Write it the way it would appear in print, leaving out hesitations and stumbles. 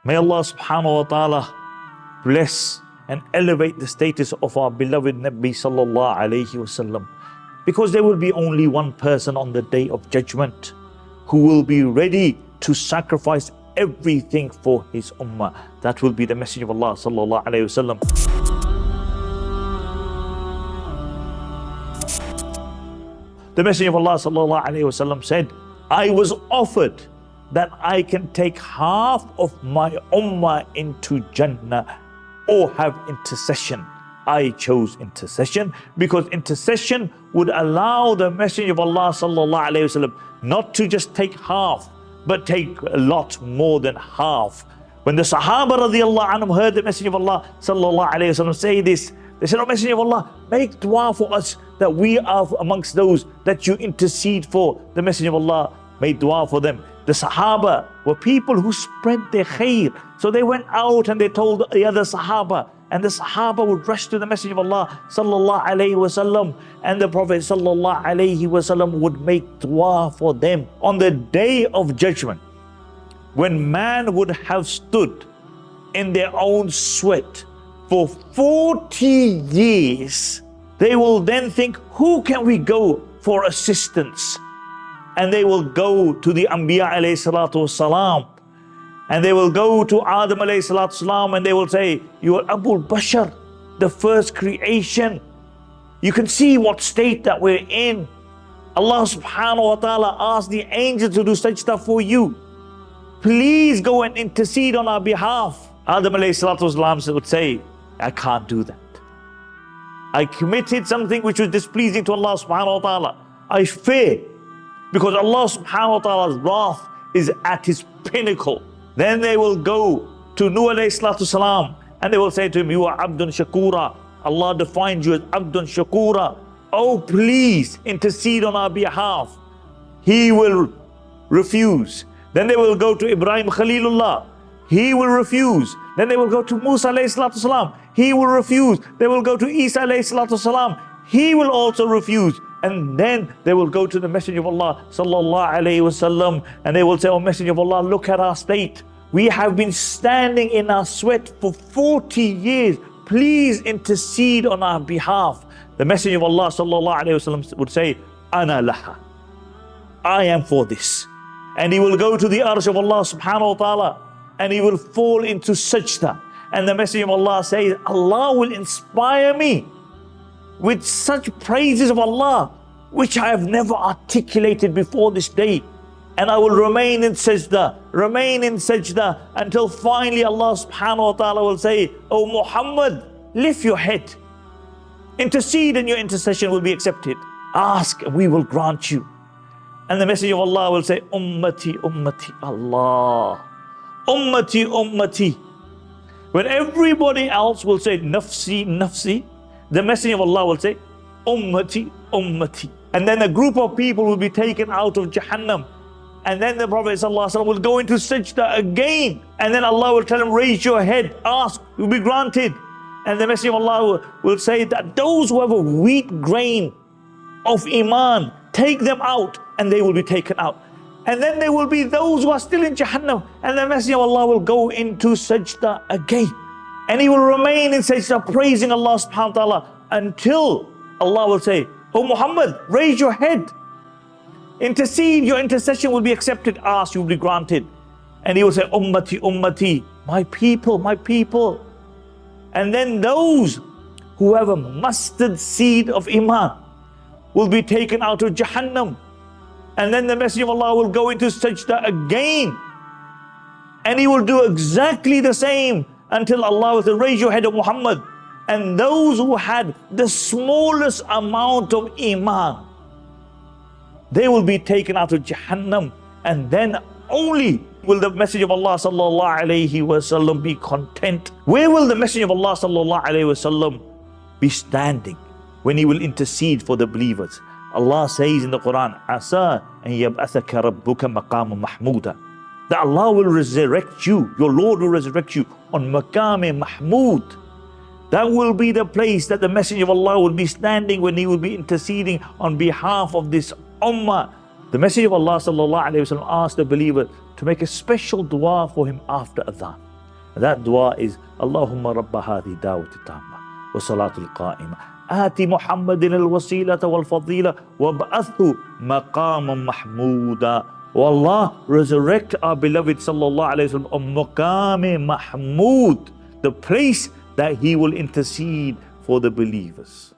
May Allah subhanahu wa ta'ala bless and elevate the status of our beloved Nabi sallallahu alayhi wasallam. Because there will be only one person on the day of judgment who will be ready to sacrifice everything for his ummah. That will be the Messenger of Allah sallallahu alayhi wasallam. The Messenger of Allah sallallahu alayhi wasallam said, I was offered that I can take half of my ummah into Jannah or have intercession. I chose intercession because intercession would allow the Messenger of Allah sallallahu alayhi wasallam not to just take half, but take a lot more than half. When the Sahaba radiallahu anhum heard the Messenger of Allah sallallahu alayhi wasallam say this, they said, "O Messenger of Allah, make dua for us that we are amongst those that you intercede for." The Messenger of Allah made dua for them. The Sahaba were people who spread their khair. So they went out and they told the other Sahaba, and the Sahaba would rush to the Messenger of Allah sallallahu alayhi wasallam, and the Prophet sallallahu alayhi wasallam would make dua for them. On the day of judgment, when man would have stood in their own sweat for 40 years, they will then think, who can we go for assistance? And they will go to the Anbiya alayhi salatu wasalam, and they will go to Adam alayhi salatu wasalam, and they will say, you are Abul Bashar, the first creation. You can see what state that we're in. Allah subhanahu wa ta'ala asked the angels to do sajda for you. Please go and intercede on our behalf. Adam alayhi salatu wasalam would say, I can't do that. I committed something which was displeasing to Allah subhanahu wa ta'ala. I fear, because Allah subhanahu wa ta'ala's wrath is at his pinnacle. Then they will go to Nuh alayhi salatu salam, and they will say to him, you are Abdun Shakura. Allah defines you as Abdun Shakura. Oh, please intercede on our behalf. He will refuse. Then they will go to Ibrahim Khalilullah. He will refuse. Then they will go to Musa alayhi salatu salam. He will refuse. They will go to Isa alayhi salatu salam. He will also refuse. And then they will go to the Messenger of Allah sallallahu alayhi wasallam, and they will say, oh Messenger of Allah, look at our state. We have been standing in our sweat for 40 years. Please intercede on our behalf. The Messenger of Allah sallallahu alayhi wasallam would say, Ana laha. I am for this. And he will go to the arsh of Allah subhanahu wa ta'ala, and he will fall into sajda. And the Messenger of Allah says, Allah will inspire me with such praises of Allah which I have never articulated before this day. And I will remain in sajda until finally Allah subhanahu wa ta'ala will say, oh Muhammad, lift your head. Intercede and your intercession will be accepted. Ask and we will grant you. And the Messenger of Allah will say, Ummati, Ummati, Allah. Ummati, Ummati. When everybody else will say, Nafsi, Nafsi, the Messenger of Allah will say, Ummati, Ummati. And then a group of people will be taken out of Jahannam. And then the Prophet ﷺ will go into sajda again. And then Allah will tell him, raise your head, ask, you'll be granted. And the Messenger of Allah will say that those who have a weak grain of Iman, take them out, and they will be taken out. And then there will be those who are still in Jahannam, and the Messenger of Allah will go into sajda again. And he will remain in sajda praising Allah subhanahu wa ta'ala until Allah will say, oh Muhammad, raise your head. Intercede, your intercession will be accepted. Ask, you will be granted. And he will say, Ummati, Ummati, my people, my people. And then those who have a mustard seed of Iman will be taken out of Jahannam. And then the Messenger of Allah will go into sajda again. And he will do exactly the same until Allah will say, raise your head, O Muhammad. And those who had the smallest amount of Iman, they will be taken out of Jahannam. And then only will the Messenger of Allah sallallahu alayhi wasallam be content. Where will the Messenger of Allah sallallahu alayhi wasallam be standing when he will intercede for the believers? Allah says in the Quran, Asa an yab'athaka rabbuka maqama mahmuda. That Allah will resurrect you, your Lord will resurrect you on maqam mahmud. That will be the place that the Messenger of Allah will be standing when he will be interceding on behalf of this ummah. The Messenger of Allah sallallahu alayhi wa sallam asked the believer to make a special dua for him after adhan. That dua is Allahumma rabba hadhi da'wati tamma wa salatul qa'ima آتي محمد الوسيلة والفضيلة وابعثه مقاما محمودا. O Allah, resurrect our beloved sallallahu alayhi wa sallam on Maqam Mahmud, the place that he will intercede for the believers.